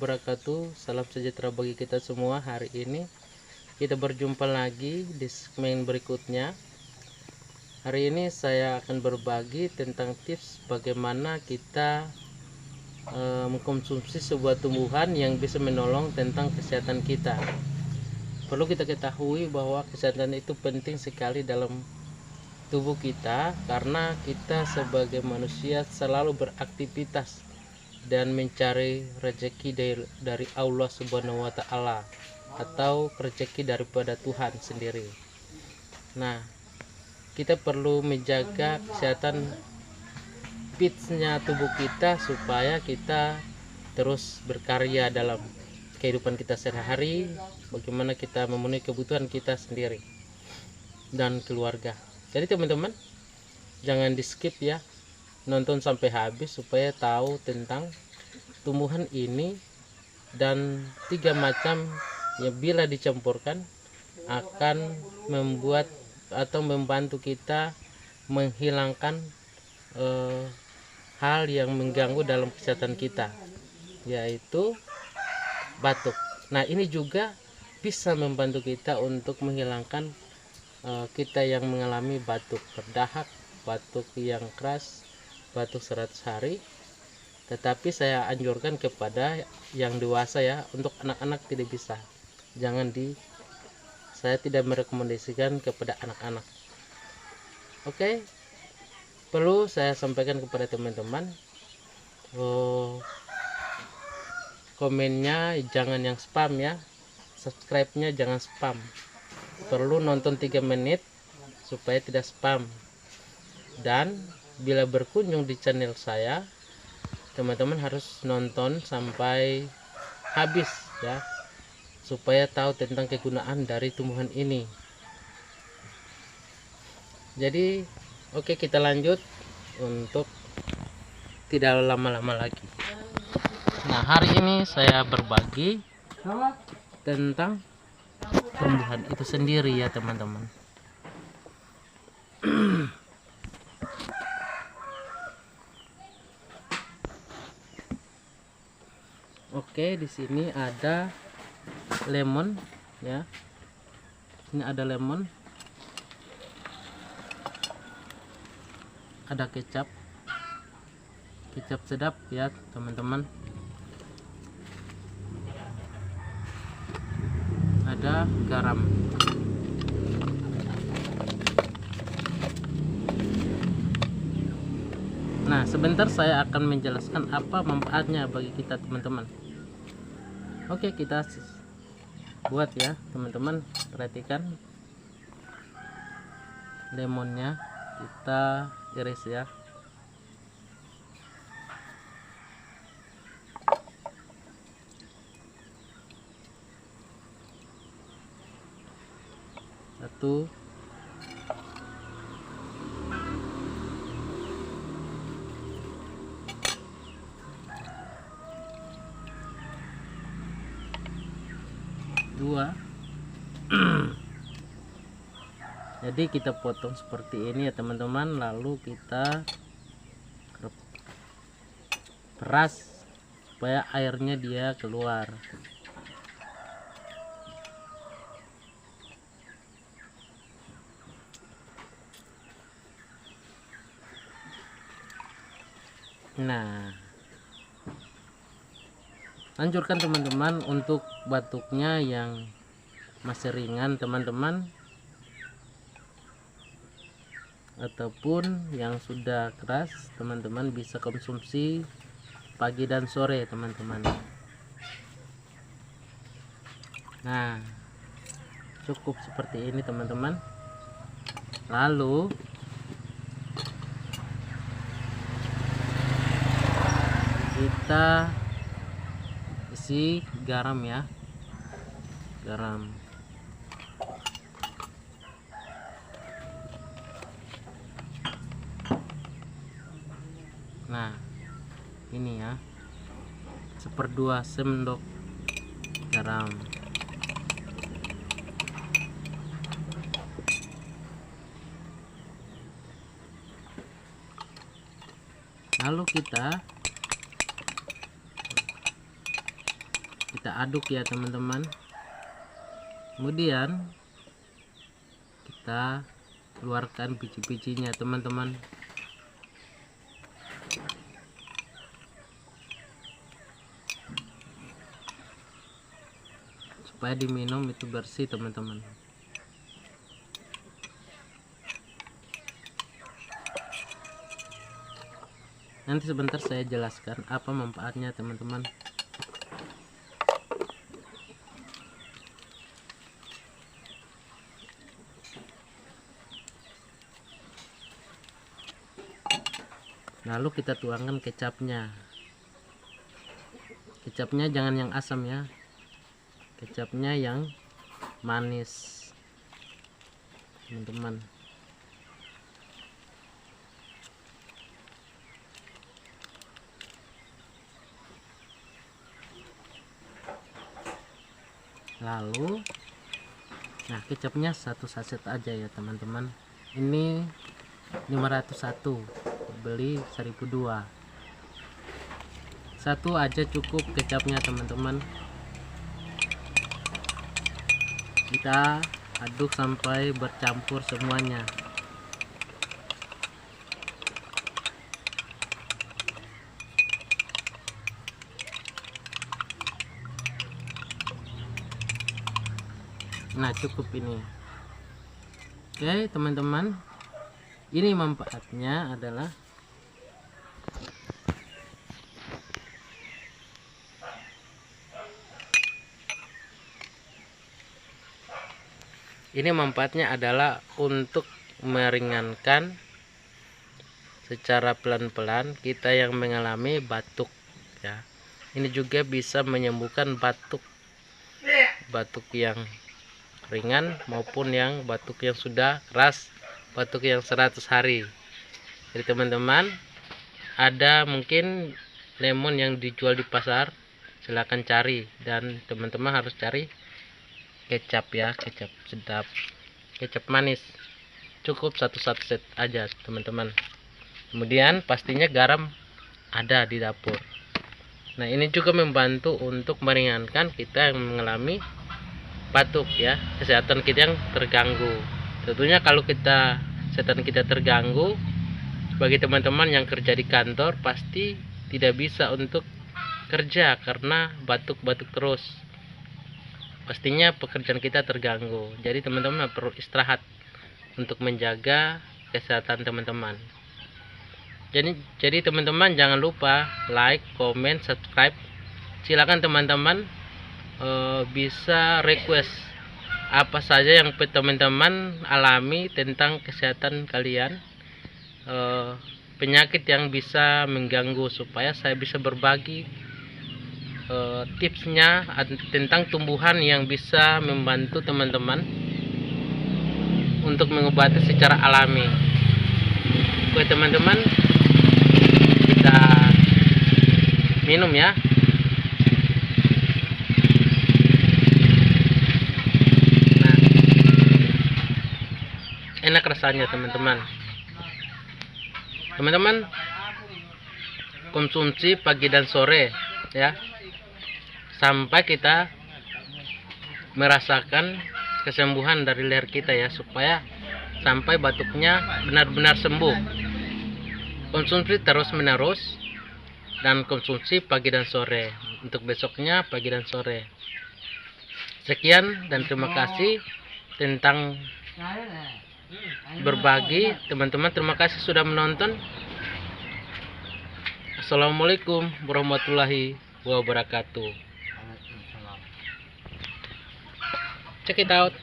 wabarakatuh. Salam sejahtera bagi kita semua. Hari ini kita berjumpa lagi di segmen berikutnya. Hari ini saya akan berbagi tentang tips bagaimana kita mengkonsumsi sebuah tumbuhan yang bisa menolong tentang kesehatan kita. Perlu kita ketahui bahwa kesehatan itu penting sekali dalam tubuh kita, karena kita sebagai manusia selalu beraktivitas dan mencari rezeki dari Allah Subhanahu wa Ta'ala, atau rezeki daripada Tuhan sendiri. Nah, kita perlu menjaga kesehatan fitnya tubuh kita supaya kita terus berkarya dalam kehidupan kita sehari-hari, bagaimana kita memenuhi kebutuhan kita sendiri dan keluarga. Jadi teman-teman, jangan di skip ya, nonton sampai habis supaya tahu tentang tumbuhan ini dan 3 macam yang bila dicampurkan akan membuat atau membantu kita menghilangkan hal yang mengganggu dalam kesehatan kita, yaitu batuk. Nah, ini juga bisa membantu kita untuk menghilangkan kita yang mengalami batuk berdahak, batuk yang keras, batuk 100 hari. Tetapi saya anjurkan kepada yang dewasa ya, untuk anak-anak tidak bisa. Saya tidak merekomendasikan kepada anak-anak. Oke, perlu saya sampaikan kepada teman-teman, komennya jangan yang spam ya, subscribe-nya jangan spam. Perlu nonton 3 menit supaya tidak spam. Dan bila berkunjung di channel saya, teman-teman harus nonton sampai habis ya, supaya tahu tentang kegunaan dari tumbuhan ini. Jadi oke, kita lanjut untuk tidak lama-lama lagi. Nah, hari ini saya berbagi tentang tumbuhan itu sendiri ya teman-teman. Oke, di sini ada lemon ya. Ini ada lemon. Ada kecap. Kecap sedap ya teman-teman. Ada garam. Nah, sebentar saya akan menjelaskan apa manfaatnya bagi kita teman-teman. Oke, kita buat ya teman-teman. Perhatikan lemonnya, kita iris ya. Satu, dua. Jadi kita potong seperti ini ya teman-teman, lalu kita peras supaya airnya dia keluar. Nah, anjurkan teman-teman untuk batuknya yang masih ringan teman-teman, ataupun yang sudah keras, teman-teman bisa konsumsi pagi dan sore teman-teman. Nah, cukup seperti ini teman-teman. Lalu kita isi garam ya, garam. Nah, ini ya, 1/2 sendok garam. Lalu kita kita aduk ya teman-teman. Kemudian kita keluarkan biji-bijinya teman-teman. Supaya diminum itu bersih teman-teman. Nanti sebentar saya jelaskan apa manfaatnya teman-teman. Lalu kita tuangkan kecapnya. Kecapnya jangan yang asam ya. Kecapnya yang manis teman-teman. Lalu nah kecapnya 1 saset aja ya teman-teman. Ini 501, beli 1002. 1 aja cukup kecapnya teman-teman. Kita aduk sampai bercampur semuanya. Nah cukup ini. Oke teman-teman, ini manfaatnya adalah untuk meringankan secara pelan-pelan kita yang mengalami batuk ya. Ini juga bisa menyembuhkan batuk yang ringan maupun yang batuk yang sudah keras, batuk yang 100 hari. Jadi teman-teman, ada mungkin lemon yang dijual di pasar, silahkan cari, dan teman-teman harus cari kecap ya, kecap sedap, kecap manis. Cukup 1 set aja teman-teman. Kemudian pastinya garam ada di dapur. Nah ini juga membantu untuk meringankan kita yang mengalami batuk ya, kesehatan kita yang terganggu. Tentunya kalau kesehatan kita terganggu, bagi teman-teman yang kerja di kantor pasti tidak bisa untuk kerja karena batuk-batuk terus. Pastinya pekerjaan kita terganggu. Jadi teman-teman perlu istirahat untuk menjaga kesehatan teman-teman. Jadi teman-teman jangan lupa like, comment, subscribe. Silakan teman-teman bisa request apa saja yang teman-teman alami tentang kesehatan kalian, penyakit yang bisa mengganggu, supaya saya bisa berbagi tipsnya tentang tumbuhan yang bisa membantu teman-teman untuk mengobati secara alami. Oke teman-teman, kita minum ya. Nah, enak rasanya teman-teman. Teman-teman konsumsi pagi dan sore ya, sampai kita merasakan kesembuhan dari leher kita ya, supaya sampai batuknya benar-benar sembuh. Konsumsi terus menerus dan konsumsi pagi dan sore, untuk besoknya pagi dan sore. Sekian dan terima kasih tentang berbagi teman-teman. Terima kasih sudah menonton. Assalamualaikum warahmatullahi wabarakatuh. Check it out.